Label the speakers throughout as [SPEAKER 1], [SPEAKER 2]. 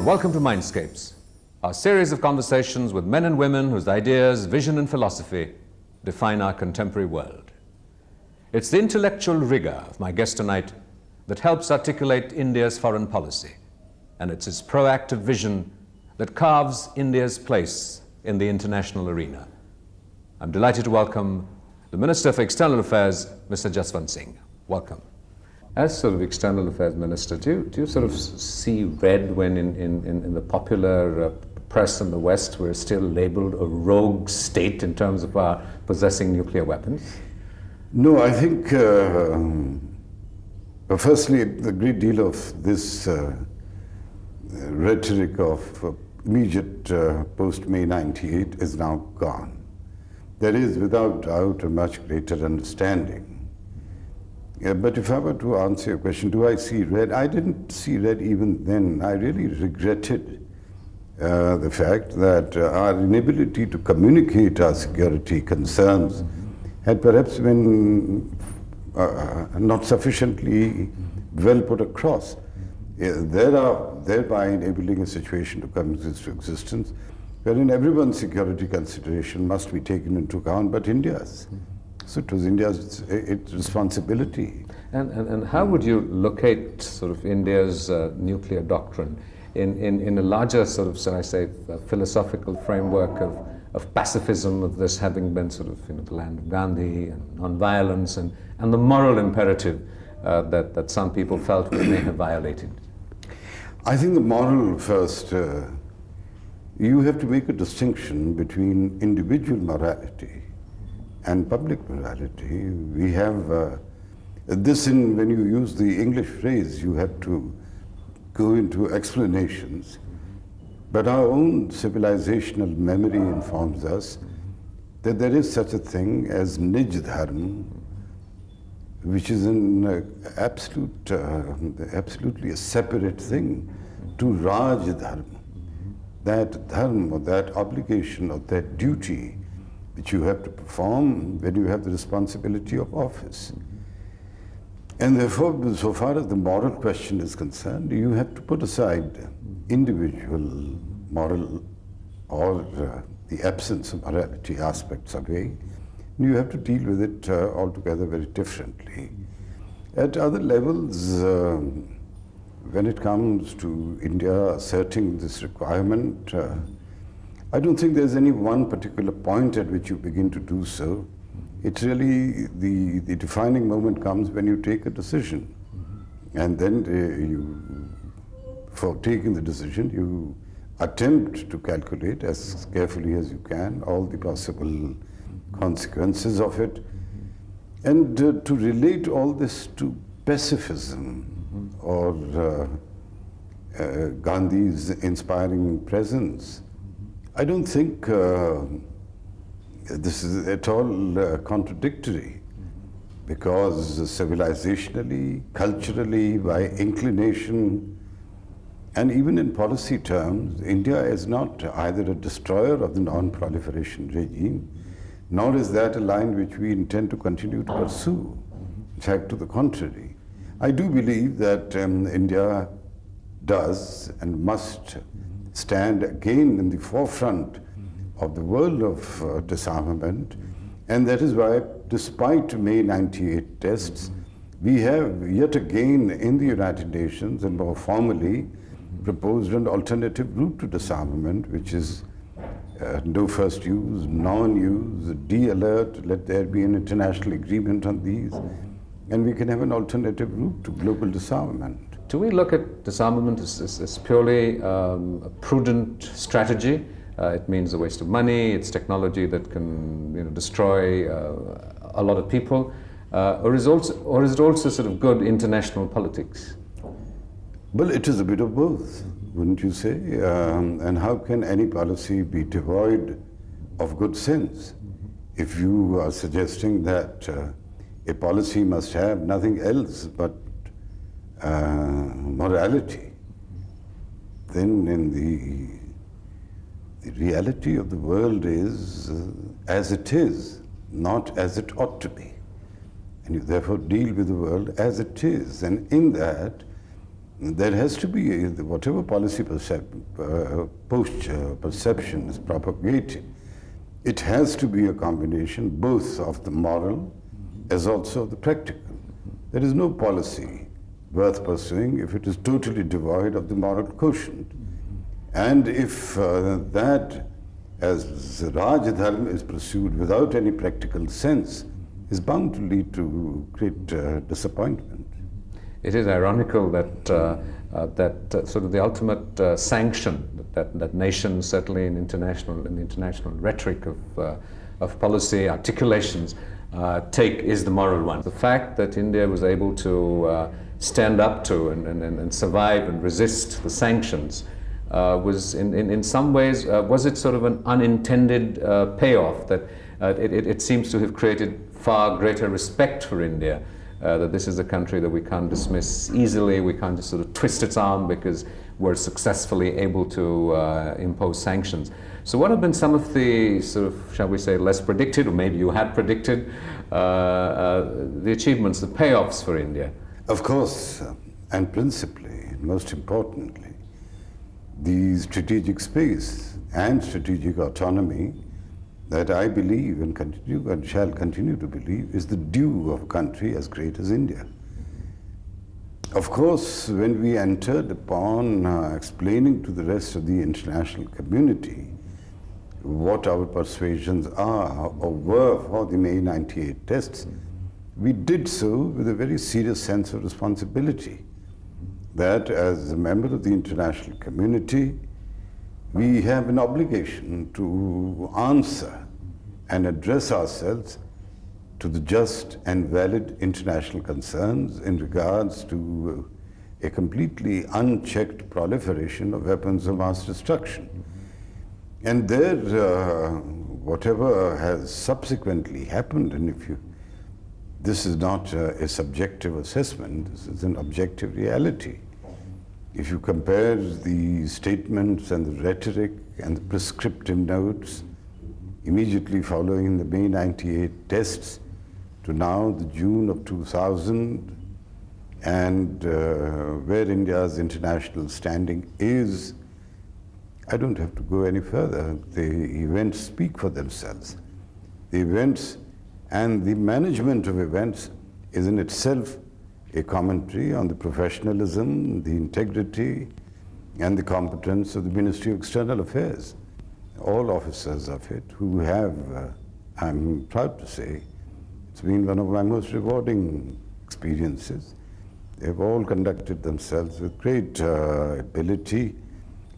[SPEAKER 1] welcome to Mindscapes, our series of conversations with men and women whose ideas, vision and philosophy define our contemporary world. It's the intellectual rigor of my guest tonight that helps articulate India's foreign policy, and it's its proactive vision that carves India's place in the international arena. I'm delighted to welcome the Minister for External Affairs, Mr. Jaswant Singh. Welcome. As sort of External Affairs Minister, do you sort of see red when in the popular press in the West we're still labeled a rogue state in terms of our possessing nuclear weapons?
[SPEAKER 2] No, I think, firstly, a great deal of this rhetoric of immediate post-May 98 is now gone. There is, without doubt, a much greater understanding. But if I were to answer your question, do I see red? I didn't see red even then. I really regretted the fact that our inability to communicate our security concerns had perhaps been not sufficiently well put across, thereby enabling a situation to come into existence wherein everyone's security consideration must be taken into account, but India's. So it was India's responsibility.
[SPEAKER 1] And how would you locate sort of India's nuclear doctrine in a larger sort of, shall I say, philosophical framework of pacifism, of this having been sort of, the land of Gandhi and non-violence and the moral imperative that some people felt we may have violated?
[SPEAKER 2] I think the moral first, you have to make a distinction between individual morality and public morality. We have when you use the English phrase, you have to go into explanations. But our own civilizational memory informs us that there is such a thing as Nij Dharma, which is an absolutely a separate thing to Raj Dharma. That dharma, or that obligation, or that duty which you have to perform when you have the responsibility of office. And therefore, so far as the moral question is concerned, you have to put aside individual moral or the absence of morality aspects away. You have to deal with it altogether very differently. At other levels, when it comes to India asserting this requirement, I don't think there's any one particular point at which you begin to do so. It's really the defining moment comes when you take a decision. And then for taking the decision, you attempt to calculate as carefully as you can all the possible consequences of it. And to relate all this to pacifism or Gandhi's inspiring presence, I don't think this is at all contradictory, because civilizationally, culturally, by inclination, and even in policy terms, India is not either a destroyer of the non-proliferation regime, nor is that a line which we intend to continue to pursue. In fact, to the contrary. I do believe that India does and must stand again in the forefront of the world of disarmament, and that is why, despite May 98 tests, we have yet again in the United Nations and more formally proposed an alternative route to disarmament, which is no first use, non-use, de-alert, let there be an international agreement on these, and we can have an alternative route to global disarmament.
[SPEAKER 1] Do we look at disarmament as purely a prudent strategy? It means a waste of money, it's technology that can destroy a lot of people, or is it also sort of good international politics?
[SPEAKER 2] Well, it is a bit of both, wouldn't you say? And how can any policy be devoid of good sense? If you are suggesting that a policy must have nothing else but morality, then in the reality of the world is as it is, not as it ought to be. And you therefore deal with the world as it is. And in that, there has to be, whatever policy perception is propagated, it has to be a combination both of the moral as also of the practical. There is no policy worth pursuing if it is totally devoid of the moral quotient. And if that, as Raj Dharma is pursued without any practical sense, is bound to lead to great disappointment.
[SPEAKER 1] It is ironical that sort of the ultimate sanction that nations, certainly in the international rhetoric of policy articulations, take is the moral one. The fact that India was able to stand up to and survive and resist the sanctions was in some ways, was it sort of an unintended payoff that it seems to have created far greater respect for India, that this is a country that we can't dismiss easily, we can't just sort of twist its arm because we're successfully able to impose sanctions. So what have been some of the sort of, shall we say, less predicted, or maybe you had predicted, the achievements, the payoffs for India?
[SPEAKER 2] Of course, and principally, most importantly, the strategic space and strategic autonomy that I believe and continue and shall continue to believe is the due of a country as great as India. Of course, when we entered upon explaining to the rest of the international community what our persuasions are or were for the May 98 tests, we did so with a very serious sense of responsibility, that as a member of the international community, we have an obligation to answer and address ourselves to the just and valid international concerns in regards to a completely unchecked proliferation of weapons of mass destruction. And there, whatever has subsequently happened, and this is not a subjective assessment, this is an objective reality. If you compare the statements and the rhetoric and the prescriptive notes immediately following the May 98 tests to now the June of 2000, and where India's international standing is, I don't have to go any further. The events speak for themselves. The events and the management of events is in itself a commentary on the professionalism, the integrity, and the competence of the Ministry of External Affairs. All officers of it who have, I'm proud to say, it's been one of my most rewarding experiences. They've all conducted themselves with great ability,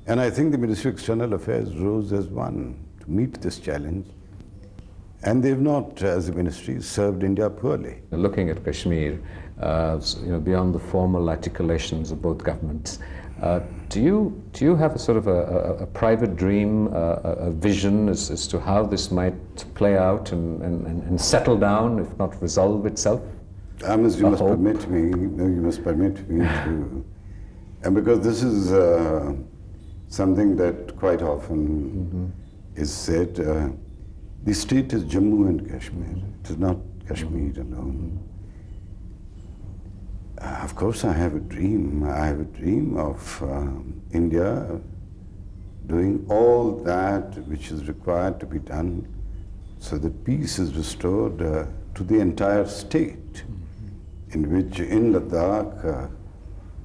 [SPEAKER 2] and I think the Ministry of External Affairs rose as one to meet this challenge. And they've not, as a ministry, served India poorly.
[SPEAKER 1] Looking at Kashmir, beyond the formal articulations of both governments, do you have a sort of a private dream, a vision as to how this might play out and settle down, if not resolve itself?
[SPEAKER 2] You must permit me to, and because this is something that quite often is said, the state is Jammu and Kashmir. It is not Kashmir alone. Of course, I have a dream. I have a dream of India doing all that which is required to be done so that peace is restored to the entire state, in which in Ladakh,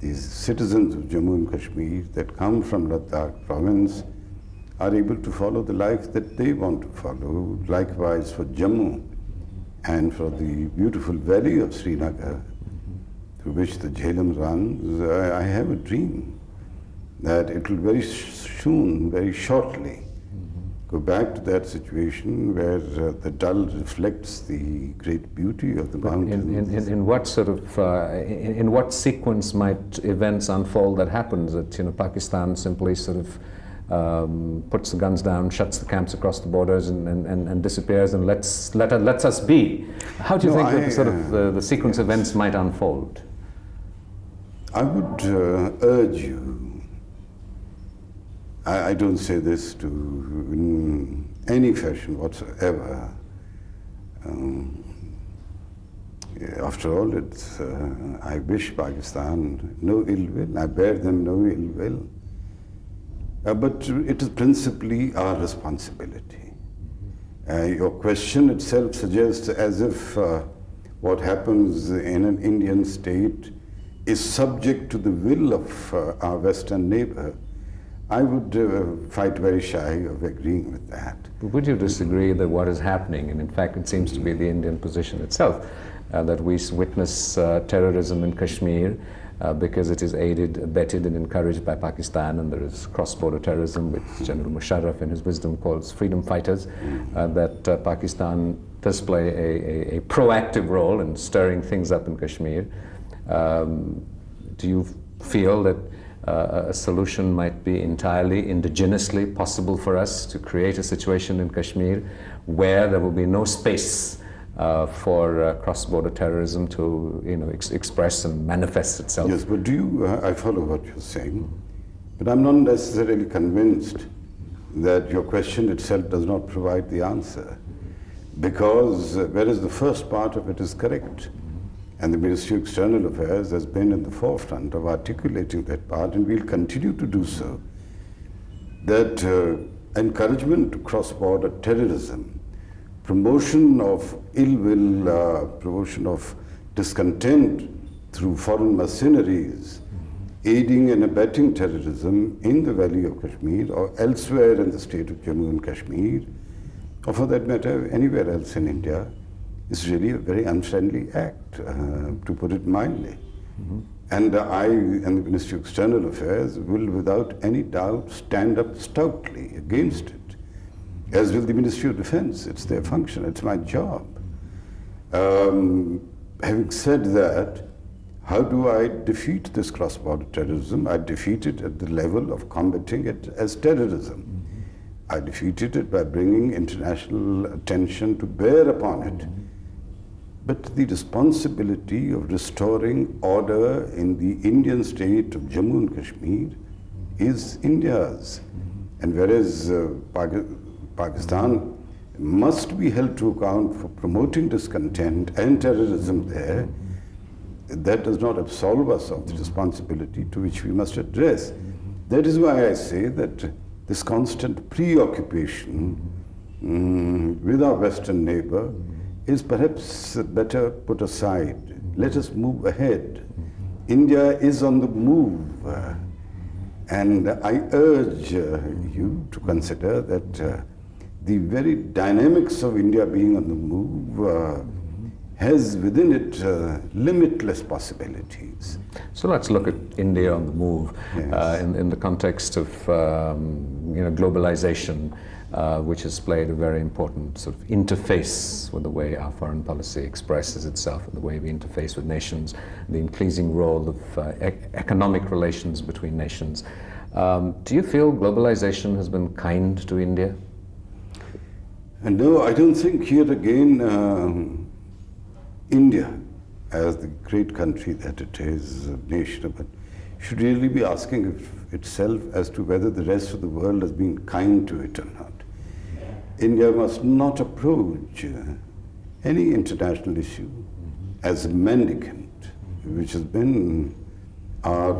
[SPEAKER 2] these citizens of Jammu and Kashmir that come from Ladakh province are able to follow the life that they want to follow. Likewise for Jammu and for the beautiful valley of Srinagar, through which the Jhelum runs, I have a dream that it will very soon, very shortly, go back to that situation where the Dal reflects the great beauty of the mountains.
[SPEAKER 1] In what sort of, in what sequence might events unfold that happens? That Pakistan simply sort of puts the guns down, shuts the camps across the borders, and disappears, and lets us be. How do you think that the sequence of events might unfold?
[SPEAKER 2] I would urge you. I don't say this to in any fashion whatsoever. After all, I wish Pakistan no ill will. I bear them no ill will. But it is principally our responsibility. Your question itself suggests as if what happens in an Indian state is subject to the will of our Western neighbor. I would fight very shy of agreeing with that.
[SPEAKER 1] But would you disagree that what is happening, and in fact it seems to be the Indian position itself, that we witness terrorism in Kashmir because it is aided, abetted and encouraged by Pakistan, and there is cross-border terrorism, which General Musharraf in his wisdom calls freedom fighters, that Pakistan does play a proactive role in stirring things up in Kashmir. Do you feel that a solution might be entirely indigenously possible for us to create a situation in Kashmir where there will be no space for cross-border terrorism to express and manifest itself?
[SPEAKER 2] Yes, but I follow what you're saying, but I'm not necessarily convinced that your question itself does not provide the answer, because whereas the first part of it is correct, and the Ministry of External Affairs has been in the forefront of articulating that part, and will continue to do so, that encouragement to cross-border terrorism, promotion of ill will, promotion of discontent through foreign mercenaries, aiding and abetting terrorism in the Valley of Kashmir or elsewhere in the state of Jammu and Kashmir, or for that matter anywhere else in India, is really a very unfriendly act, to put it mildly. And I and the Ministry of External Affairs will without any doubt stand up stoutly against it, as will the Ministry of Defense. It's their function, it's my job. Having said that, how do I defeat this cross-border terrorism? I defeat it at the level of combating it as terrorism. I defeated it by bringing international attention to bear upon it. But the responsibility of restoring order in the Indian state of Jammu and Kashmir is India's. And whereas Pakistan must be held to account for promoting discontent and terrorism there, that does not absolve us of the responsibility to which we must address. That is why I say that this constant preoccupation with our Western neighbor is perhaps better put aside. Let us move ahead. India is on the move, and I urge you to consider that the very dynamics of India being on the move has within it limitless possibilities.
[SPEAKER 1] So let's look at India on the move,
[SPEAKER 2] Yes.
[SPEAKER 1] in the context of globalization, which has played a very important sort of interface with the way our foreign policy expresses itself and the way we interface with nations, the increasing role of economic relations between nations. Do you feel globalization has been kind to India?
[SPEAKER 2] And no, I don't think here again India, as the great country that it is, a nation of it, should really be asking itself as to whether the rest of the world has been kind to it or not. India must not approach any international issue as a mendicant, which has been our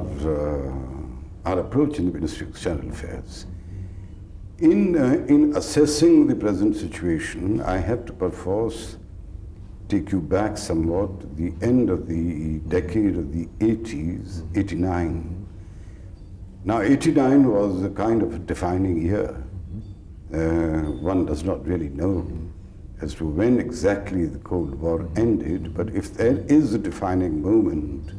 [SPEAKER 2] approach in the Ministry of External Affairs. In assessing the present situation, I have to perforce take you back somewhat to the end of the decade of the 80s, 89. Now 89 was a kind of a defining year. One does not really know as to when exactly the Cold War ended, but if there is a defining moment,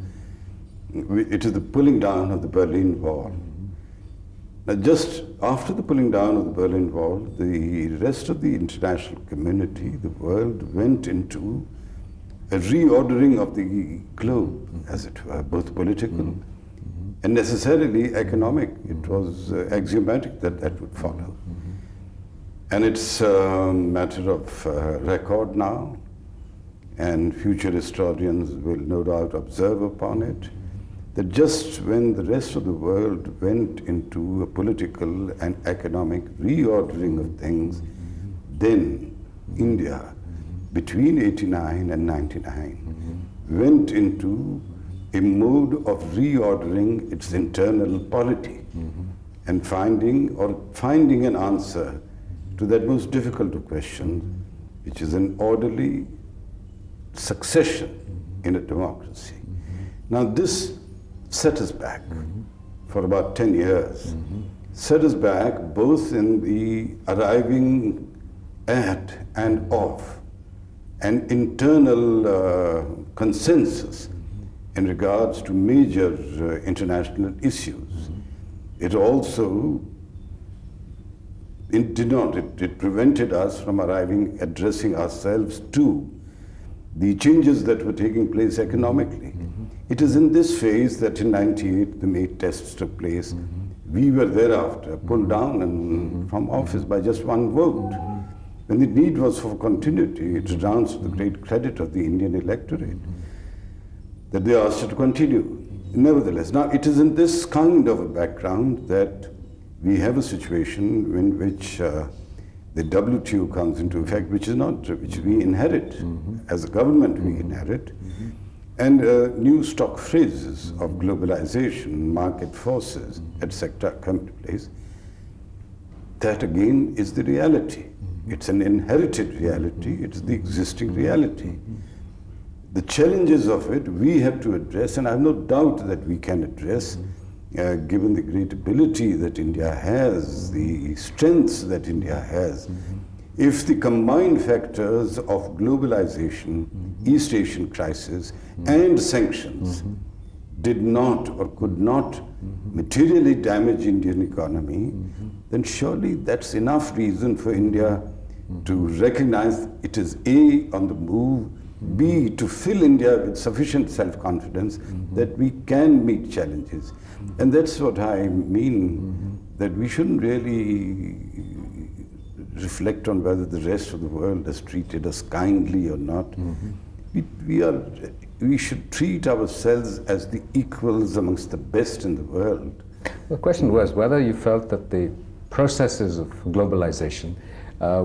[SPEAKER 2] it is the pulling down of the Berlin Wall. Now, just after the pulling down of the Berlin Wall, the rest of the international community, the world, went into a reordering of the globe, as it were, both political and necessarily economic. It was axiomatic that that would follow. And it's a matter of record now, and future historians will no doubt observe upon it, that just when the rest of the world went into a political and economic reordering of things, then India between 89 and 99 went into a mode of reordering its internal polity and finding an answer to that most difficult of questions, which is an orderly succession in a democracy. Now this set us back for about 10 years, set us back both in the arriving at and of an internal consensus in regards to major international issues. It also, it prevented us from addressing ourselves to the changes that were taking place economically. It is in this phase that in 98 the May tests took place. We were thereafter pulled down and from office by just one vote. When the need was for continuity, it redounds to the great credit of the Indian electorate that they asked it to continue. Nevertheless, now it is in this kind of a background that we have a situation in which the WTO comes into effect, which we inherit as a government. We inherit, and new stock phrases of globalization, market forces, etc. come to place. That again is the reality. It's an inherited reality. It's the existing reality. The challenges of it we have to address, and I have no doubt that we can address, given the great ability that India has, the strengths that India has. If the combined factors of globalization, East Asian crisis, and sanctions did not or could not materially damage Indian economy, then surely that's enough reason for India to recognize it is A, on the move, B, to fill India with sufficient self-confidence that we can meet challenges. And that's what I mean, that we shouldn't really reflect on whether the rest of the world has treated us kindly or not. We should treat ourselves as the equals amongst the best in the world.
[SPEAKER 1] The question was whether you felt that the processes of globalization,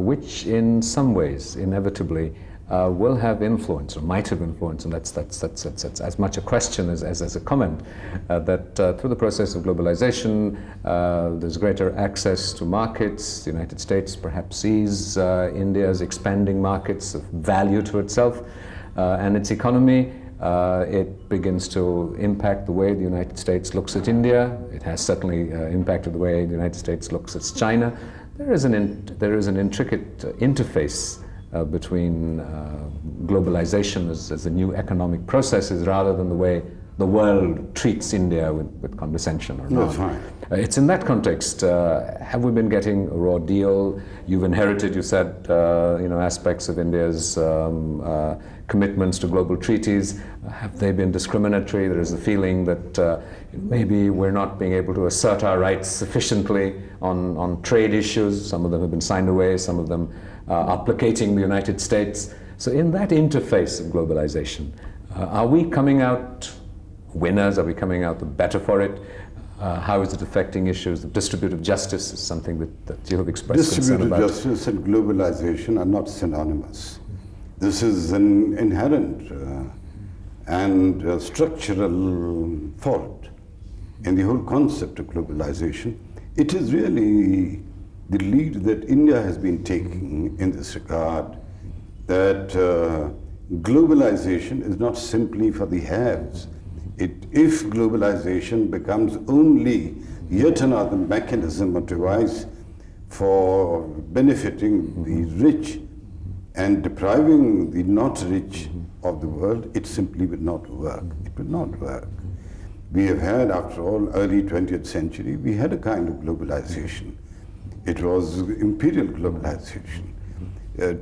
[SPEAKER 1] which in some ways inevitably will have influence or might have influence, and that's as much a question as a comment, that through the process of globalization there's greater access to markets. The United States perhaps sees India's expanding markets of value to itself and its economy. It begins to impact the way the United States looks at India. It has certainly impacted the way the United States looks at China. There is an intricate interface between globalization as a new economic processes rather than the way the world treats India with condescension or not.
[SPEAKER 2] That's right.
[SPEAKER 1] It's in that context, have we been getting a raw deal? You've inherited, you said, aspects of India's commitments to global treaties. Have they been discriminatory? There is a feeling that maybe we're not being able to assert our rights sufficiently on trade issues. Some of them have been signed away, some of them are placating the United States. So in that interface of globalization, are we coming out winners? Are we coming out the better for it? How is it affecting issues of distributive justice? Is something that you have expressed concern about.
[SPEAKER 2] Distributive justice and globalization are not synonymous. This is an inherent and structural fault in the whole concept of globalization. It is really the lead that India has been taking in this regard, that globalization is not simply for the haves. If globalization becomes only yet another mechanism or device for benefiting the rich and depriving the not rich of the world, it simply would not work. It would not work. We have had, after all, early 20th century, we had a kind of globalization. It was imperial globalization.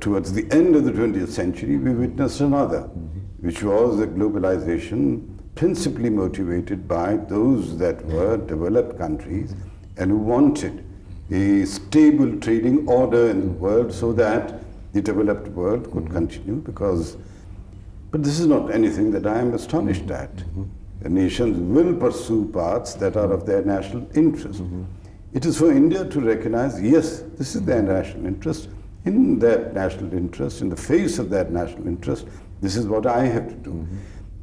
[SPEAKER 2] Towards the end of the 20th century, we witnessed another, which was a globalization principally motivated by those that were developed countries and who wanted a stable trading order in the world so that the developed world could continue, but this is not anything that I am astonished at. The nations will pursue paths that are of their national interest. It is for India to recognize, yes, this is their national interest, in that national interest, in the face of that national interest, this is what I have to do.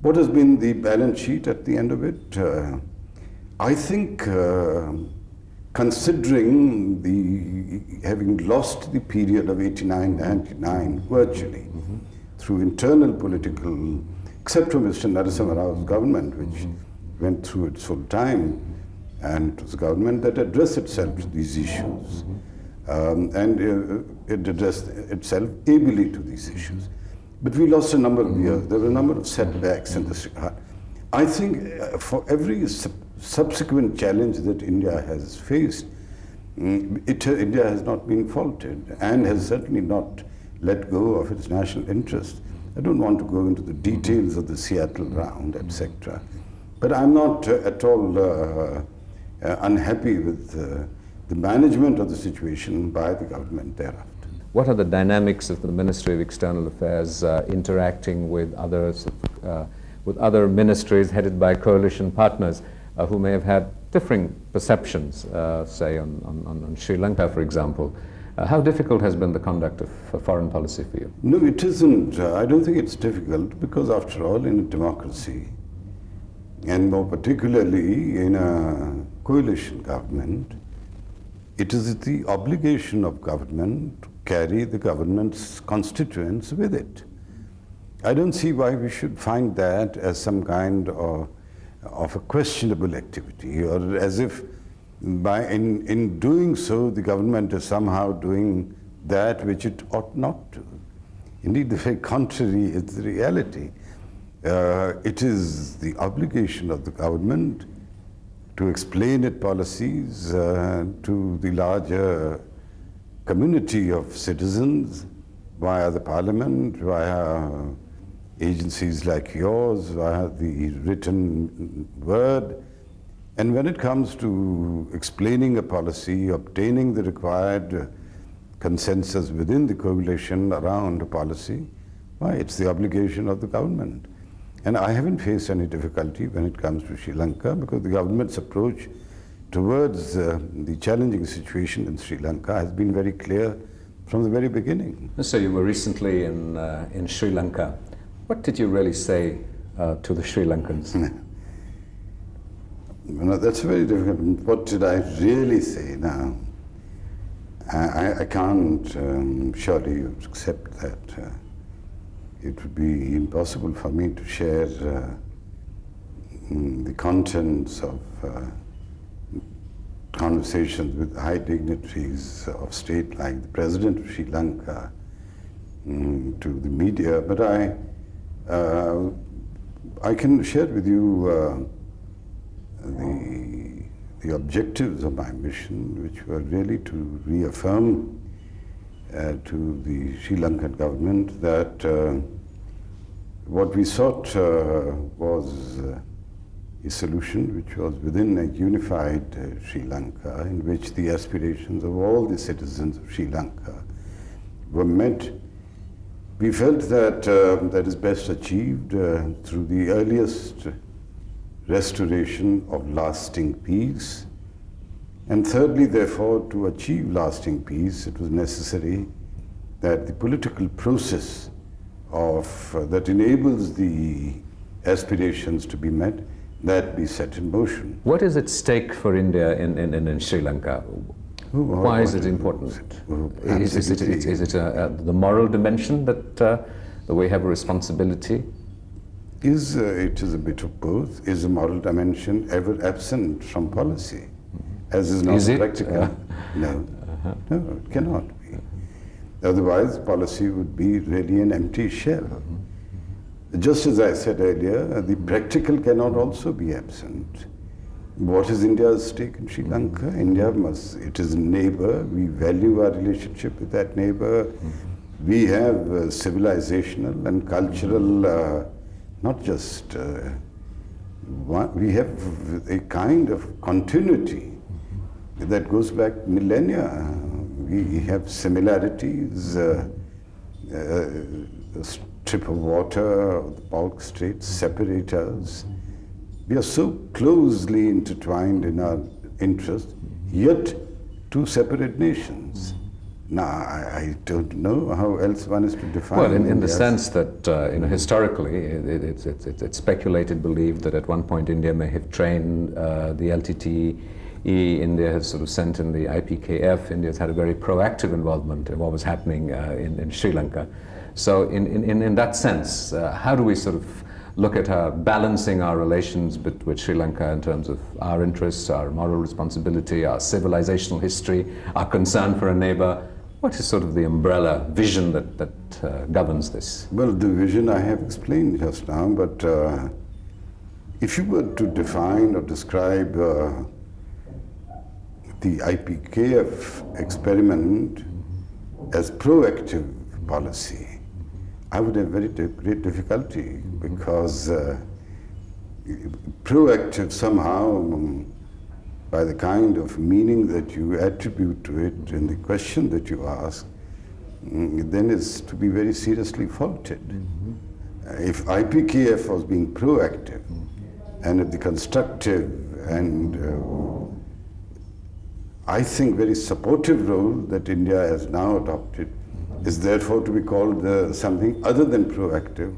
[SPEAKER 2] What has been the balance sheet at the end of it? I think considering having lost the period of 89-99 virtually through internal political, except for Mr. Narasimha Rao's government, which went through its full time, and it was a government that addressed itself to these issues. It addressed itself ably to these issues. But we lost a number of years. There were a number of setbacks in this regard. I think for every subsequent challenge that India has faced, India has not been faulted and has certainly not let go of its national interest. I don't want to go into the details of the Seattle round, etc. But I'm not at all unhappy with the management of the situation by the government thereafter.
[SPEAKER 1] What are the dynamics of the Ministry of External Affairs interacting with others, with other ministries headed by coalition partners who may have had differing perceptions, say on Sri Lanka, for example? How difficult has been the conduct of foreign policy for you?
[SPEAKER 2] No, it isn't. I don't think it's difficult because, after all, in a democracy, and more particularly in a coalition government, it is the obligation of government to carry the government's constituents with it. I don't see why we should find that as some kind of a questionable activity, or as if in doing so the government is somehow doing that which it ought not to. Indeed, the very contrary is the reality. It is the obligation of the government to explain its policies to the larger community of citizens via the parliament, via agencies like yours, via the written word. And when it comes to explaining a policy, obtaining the required consensus within the coalition around a policy, why, it's the obligation of the government. And I haven't faced any difficulty when it comes to Sri Lanka, because the government's approach towards the challenging situation in Sri Lanka has been very clear from the very beginning.
[SPEAKER 1] So you were recently in Sri Lanka. What did you really say to the Sri Lankans?
[SPEAKER 2] Well, that's very difficult. What did I really say now? I can't surely accept that. It would be impossible for me to share the contents of conversations with high dignitaries of state like the President of Sri Lanka to the media, but I can share with you the objectives of my mission, which were really to reaffirm to the Sri Lankan government that what we sought was a solution which was within a unified Sri Lanka, in which the aspirations of all the citizens of Sri Lanka were met. We felt that that is best achieved through the earliest restoration of lasting peace. And thirdly, therefore, to achieve lasting peace, it was necessary that the political process that enables the aspirations to be met, that be set in motion.
[SPEAKER 1] What is at stake for India in Sri Lanka? Why is it important? Is it the moral dimension that we have a responsibility?
[SPEAKER 2] It is a bit of both. Is a moral dimension ever absent from policy, as is not practical? No, no, it cannot be. Otherwise, policy would be really an empty shell. Just as I said earlier, the practical cannot also be absent. What is India's stake in Sri Lanka? India it is a neighbor. We value our relationship with that neighbor. We have civilizational and cultural, not just, we have a kind of continuity that goes back millennia. We have similarities, a strip of water, the Balk Straits separate us. We are so closely intertwined in our interest, yet two separate nations. No, I don't know how else one is to define.
[SPEAKER 1] Well, in the
[SPEAKER 2] India.
[SPEAKER 1] sense that historically, it's speculated, believed that at one point India may have trained the LTTE. India has sort of sent in the IPKF. India has had a very proactive involvement in what was happening in Sri Lanka. So, in that sense, how do we sort of look at balancing our relations with Sri Lanka in terms of our interests, our moral responsibility, our civilizational history, our concern for a neighbor? What is sort of the umbrella vision that governs this?
[SPEAKER 2] Well, the vision I have explained just now, but if you were to define or describe the IPKF experiment as proactive policy, I would have very great difficulty, because proactive somehow, by the kind of meaning that you attribute to it and the question that you ask, then is to be very seriously faulted. If IPKF was being proactive and the constructive and I think very supportive role that India has now adopted is therefore to be called something other than proactive,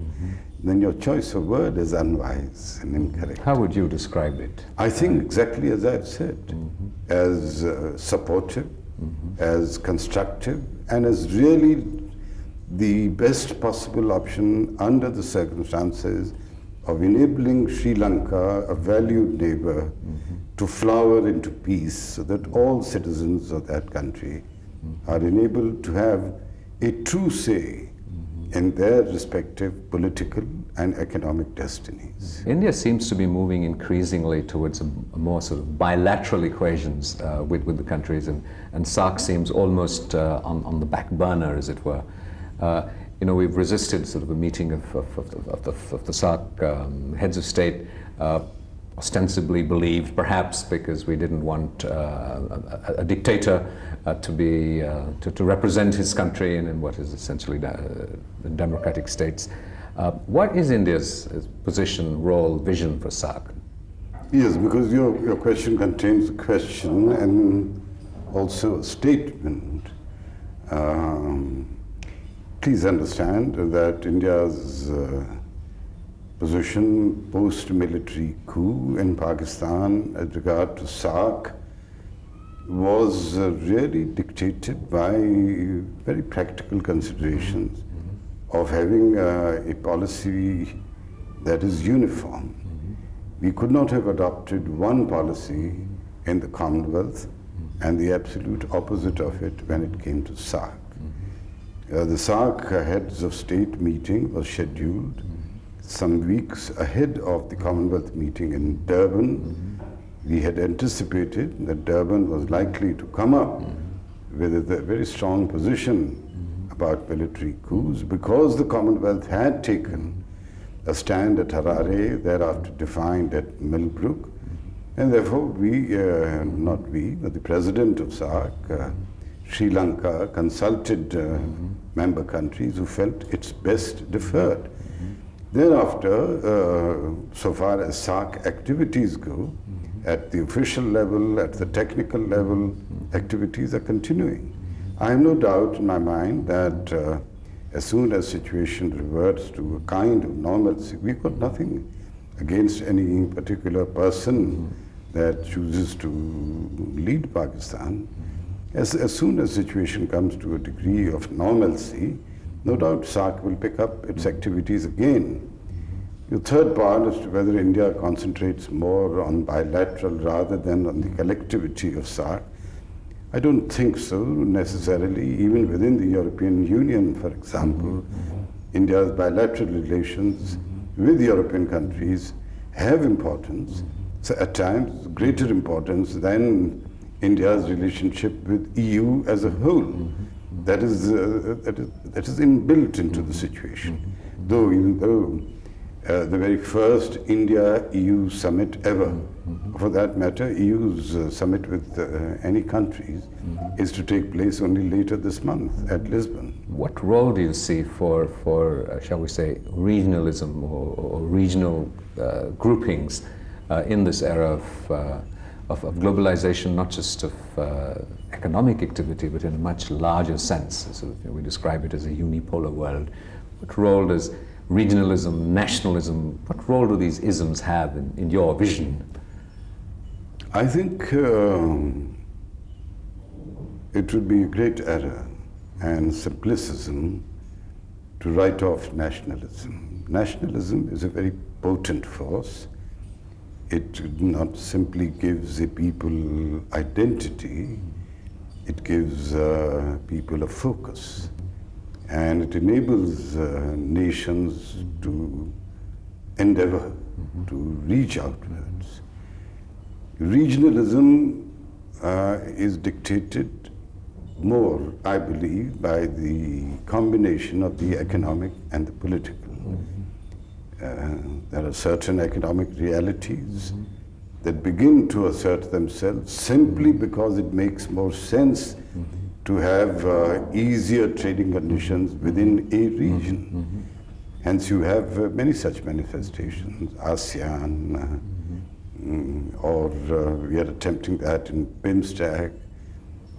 [SPEAKER 2] then your choice of word is unwise and incorrect.
[SPEAKER 1] How would you describe it?
[SPEAKER 2] I think exactly as I've said, as supportive, as constructive, and as really the best possible option under the circumstances of enabling Sri Lanka, a valued neighbor, to flower into peace so that all citizens of that country are enabled to have a true say in their respective political and economic destinies.
[SPEAKER 1] India seems to be moving increasingly towards a more sort of bilateral equations with the countries, and SAARC seems almost on the back burner, as it were. We've resisted sort of a meeting of the SAARC heads of state, ostensibly believed, perhaps because we didn't want a dictator to represent his country in what is essentially the democratic states. What is India's position, role, vision for SAARC?
[SPEAKER 2] Yes, because your question contains a question and also a statement. Please understand that India's position post-military coup in Pakistan as regard to SAARC was really dictated by very practical considerations of having a policy that is uniform. We could not have adopted one policy in the Commonwealth and the absolute opposite of it when it came to SAARC. The SAARC heads of state meeting was scheduled some weeks ahead of the Commonwealth meeting in Durban. We had anticipated that Durban was likely to come up with a very strong position about military coups because the Commonwealth had taken a stand at Harare, thereafter defined at Millbrook, and therefore but the president of SAARC, Sri Lanka, consulted member countries who felt it's best deferred. Thereafter, so far as SAARC activities go, at the official level, at the technical level, activities are continuing. I have no doubt in my mind that as soon as situation reverts to a kind of normalcy, we've got nothing against any particular person that chooses to lead Pakistan. As soon as situation comes to a degree of normalcy, no doubt SAARC will pick up its activities again. The third part as to whether India concentrates more on bilateral rather than on the collectivity of SAARC, I don't think so necessarily. Even within the European Union, for example, India's bilateral relations with European countries have importance, so at times greater importance than India's relationship with EU as a whole. That is inbuilt into the situation. Even though the very first India-EU summit ever, for that matter, EU's summit with any countries, is to take place only later this month at Lisbon.
[SPEAKER 1] What role do you see for shall we say, regionalism or regional groupings in this era of globalization, not just of economic activity, but in a much larger sense. Sort of, we describe it as a unipolar world. What role does regionalism, nationalism, what role do these isms have in your vision?
[SPEAKER 2] I think it would be a great error and simplicism to write off nationalism. Nationalism is a very potent force. It not simply gives a people identity, it gives people a focus, and it enables nations to endeavor to reach outwards. Regionalism is dictated more, I believe, by the combination of the economic and the political. There are certain economic realities that begin to assert themselves simply because it makes more sense to have easier trading conditions within a region. Hence you have many such manifestations, ASEAN, or we are attempting that in BIMSTEC,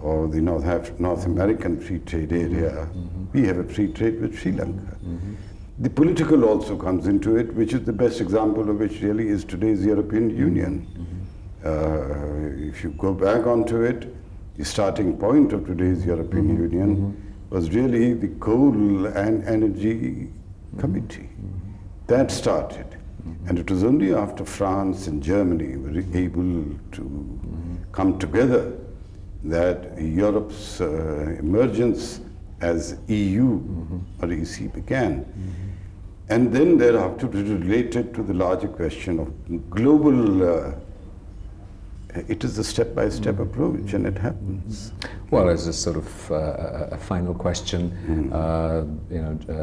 [SPEAKER 2] or the North American Free Trade Area. We have a free trade with Sri Lanka. The political also comes into it, which is the best example of which really is today's European Union. If you go back onto it, the starting point of today's European Union was really the Coal and Energy Committee. That started. And it was only after France and Germany were able to come together that Europe's emergence as EU or EC began. And then thereafter it is related to the larger question of global, it is a step-by-step approach, and it happens.
[SPEAKER 1] Well, as a sort of a final question,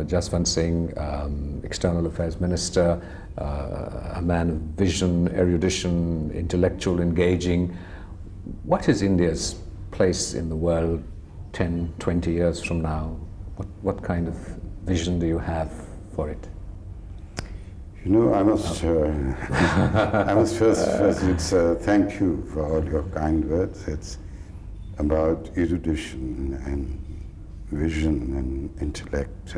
[SPEAKER 1] Jaswant Singh, External Affairs Minister, a man of vision, erudition, intellectual, engaging. What is India's place in the world 10, 20 years from now? What kind of vision do you have for it?
[SPEAKER 2] You know, I must first thank you for all your kind words. It's about erudition and vision and intellect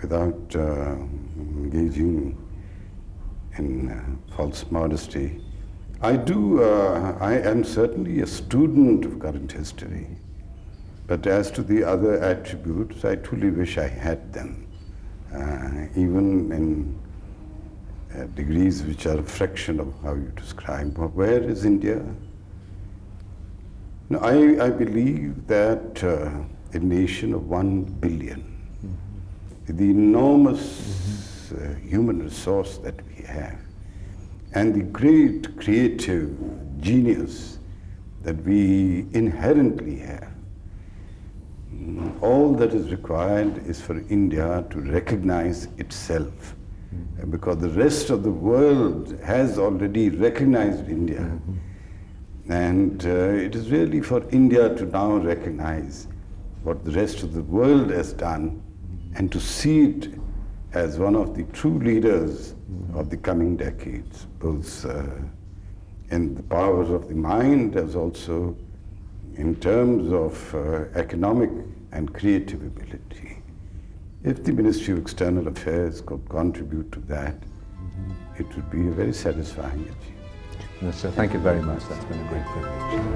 [SPEAKER 2] without engaging in false modesty. I am certainly a student of current history, but as to the other attributes, I truly wish I had them. Even in degrees which are a fraction of how you describe. Where is India? No, I believe that a nation of 1 billion, the enormous human resource that we have, and the great creative genius that we inherently have, all that is required is for India to recognize itself, because the rest of the world has already recognized India. And it is really for India to now recognize what the rest of the world has done and to see it as one of the true leaders of the coming decades, both in the powers of the mind as also in terms of economic and creative ability. If the Ministry of External Affairs could contribute to that, it would be a very satisfying achievement.
[SPEAKER 1] Minister, thank you very much. That's been a great privilege.